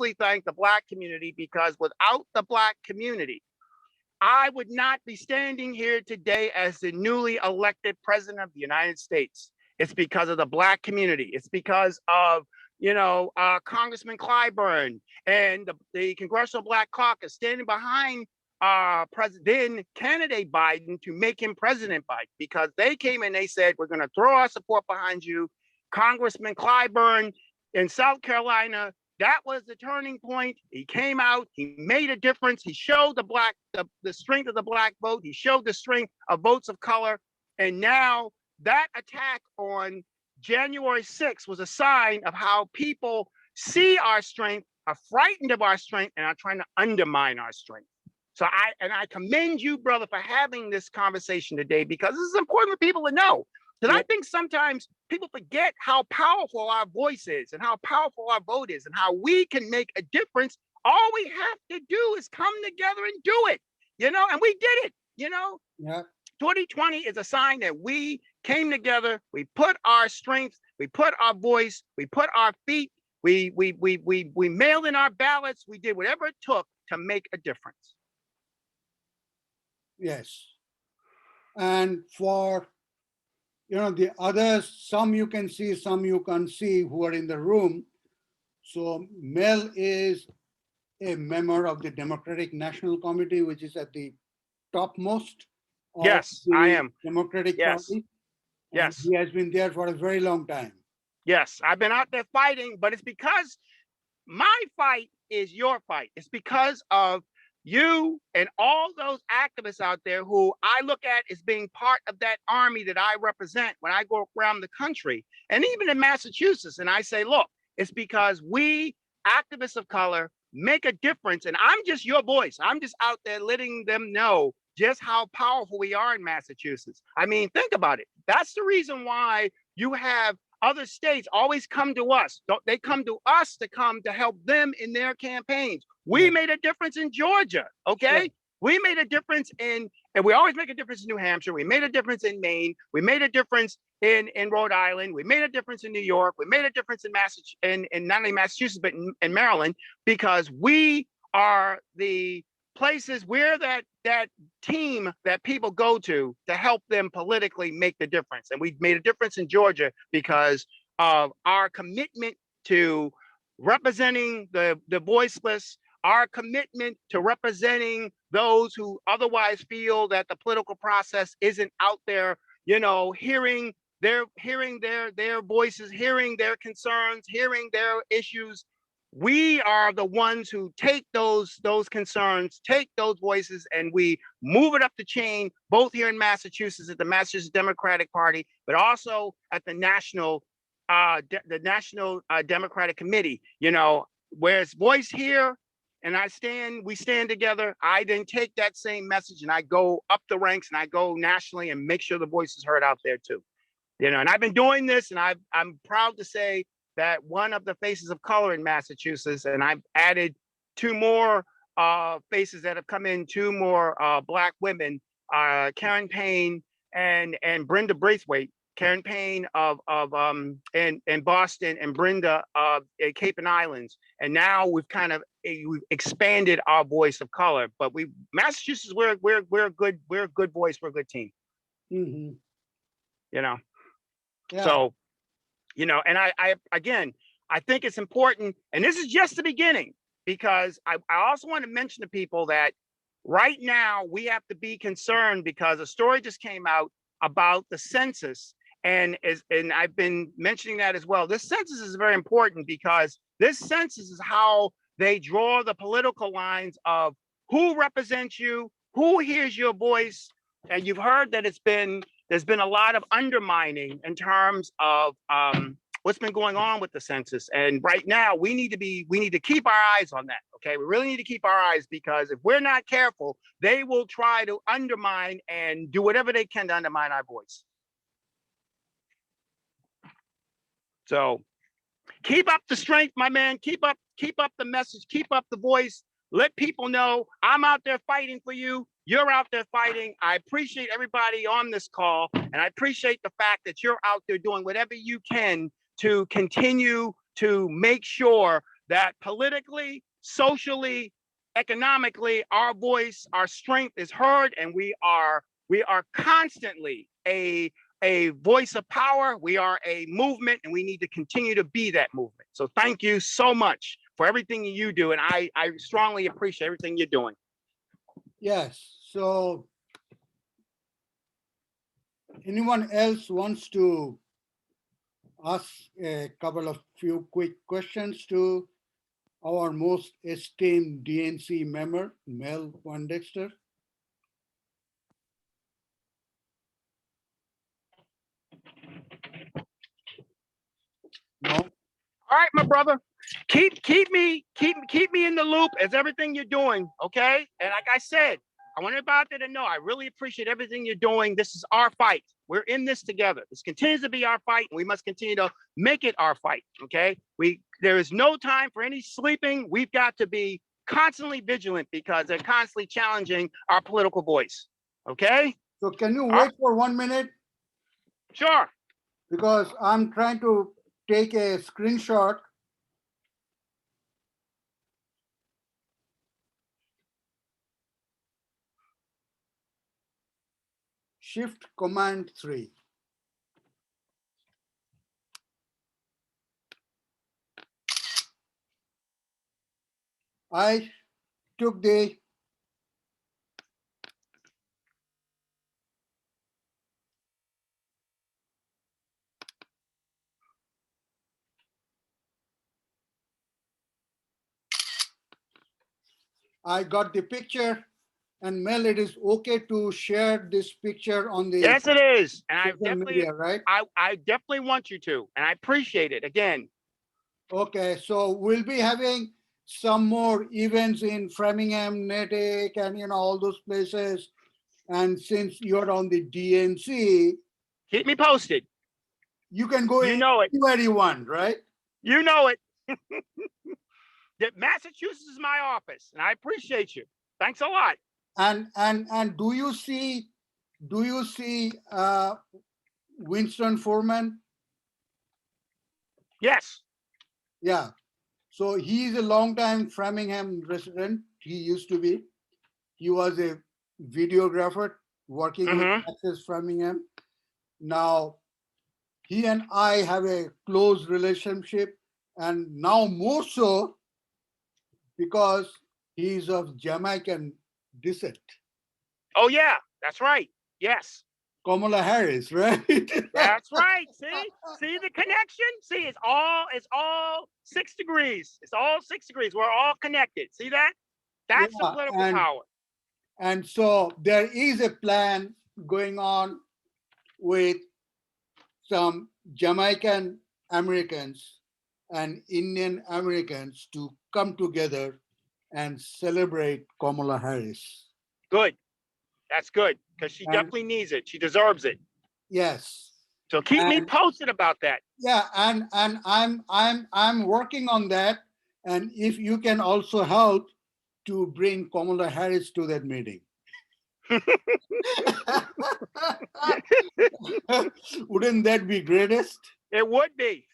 especially thank the Black community, because without the Black community, I would not be standing here today as the newly elected president of the United States. It's because of the Black community. It's because of, Congressman Clyburn and the Congressional Black Caucus standing behind then candidate Biden to make him President Biden, because they came and they said, we're going to throw our support behind you. Congressman Clyburn in South Carolina, that was the turning point. He came out, he made a difference. He showed the strength of the Black vote. He showed the strength of votes of color. And now that attack on January 6th was a sign of how people see our strength, are frightened of our strength, and are trying to undermine our strength. So I commend you, brother, for having this conversation today, because this is important for people to know. Because I think sometimes people forget how powerful our voice is and how powerful our vote is and how we can make a difference. All we have to do is come together and do it, and we did it, Yeah. 2020 is a sign that we came together, we put our strength, we put our voice, we put our feet, we mailed in our ballots, we did whatever it took to make a difference. Yes. And for the others, some you can see, some you can't see, who are in the room. So Mel is a member of the Democratic National Committee, which is at the topmost of the I am. Democratic Party. Yes. He has been there for a very long time. Yes, I've been out there fighting, but it's because my fight is your fight. It's because of you and all those activists out there who I look at as being part of that army that I represent when I go around the country, and even in Massachusetts. And I say, look, it's because we activists of color make a difference. And I'm just your voice. I'm just out there letting them know just how powerful we are in Massachusetts. I mean, think about it. That's the reason why you have other states always come to us. They come to us to help them in their campaigns. We made a difference in Georgia, okay? Sure. We made a difference and we always make a difference in New Hampshire. We made a difference in Maine. We made a difference in Rhode Island. We made a difference in New York. We made a difference in not only Massachusetts, but in Maryland, because we are the places where that team that people go to help them politically make the difference. And we made a difference in Georgia because of our commitment to representing the voiceless, our commitment to representing those who otherwise feel that the political process isn't out there, hearing their voices, hearing their concerns, hearing their issues. We are the ones who take those concerns, take those voices, and we move it up the chain, both here in Massachusetts at the Massachusetts Democratic Party, but also at the National Democratic Committee. Where it's voice here, and we stand together. I then take that same message and I go up the ranks and I go nationally and make sure the voice is heard out there too. And I've been doing this, and I'm proud to say that one of the faces of color in Massachusetts, and I've added two more faces that have come in, two more Black women, Karen Payne and Brenda Braithwaite. Karen Payne in Boston, and Brenda at Cape and Islands. And now we've we've expanded our voice of color. But Massachusetts, we're a good voice, we're a good team. Mm-hmm. Yeah. So. And I think it's important, and this is just the beginning, because I also want to mention to people that right now we have to be concerned because a story just came out about the census, and I've been mentioning that as well. This census is very important because this census is how they draw the political lines of who represents you, who hears your voice, and you've heard that there's been a lot of undermining in terms of what's been going on with the census. And right now we need to keep our eyes on that. Okay. We really need to keep our eyes, because if we're not careful, they will try to undermine and do whatever they can to undermine our voice. So keep up the strength, my man. Keep up the message, keep up the voice. Let people know I'm out there fighting for you. You're out there fighting. I appreciate everybody on this call, and I appreciate the fact that you're out there doing whatever you can to continue to make sure that politically, socially, economically, our voice, our strength is heard, and we are constantly a voice of power. We are a movement, and we need to continue to be that movement. So thank you so much for everything you do, and I strongly appreciate everything you're doing. Yes. So anyone else wants to ask a couple of few quick questions to our most esteemed DNC member, Mel Poindexter? No? All right, my brother. Keep me in the loop as everything you're doing, okay? And like I said, I want everybody to know I really appreciate everything you're doing. This is our fight. We're in this together. This continues to be our fight, and we must continue to make it our fight, okay? There is no time for any sleeping. We've got to be constantly vigilant because they're constantly challenging our political voice, okay? So can you wait for 1 minute? Sure. Because I'm trying to take a screenshot. Shift Command 3. I took the I got the picture, and Mel, it is okay to share this picture on the Yes, it is. And I social definitely media, right? I definitely want you to, and I appreciate it again. Okay, so we'll be having some more events in Framingham, Natick, and all those places. And since you're on the DNC, Keep me posted. you can go anywhere you want, right? You know it. That Massachusetts is my office, and I appreciate you. Thanks a lot. And do you see Winston Foreman? Yes. Yeah. So he's a longtime Framingham resident. He used to be. He was a videographer working with Access Framingham. Now, he and I have a close relationship, and now more so because he's of Jamaican descent. Oh yeah, that's right. Yes. Kamala Harris, right? That's right. See the connection? See, it's all 6 degrees. It's all 6 degrees. We're all connected. See that? That's the political power. And so there is a plan going on with some Jamaican Americans and Indian Americans to come together and celebrate Kamala Harris. Good. That's good, because she definitely needs it. She deserves it. Yes. So keep me posted about that. Yeah, and I'm working on that. And if you can also help to bring Kamala Harris to that meeting. Wouldn't that be greatest? It would be.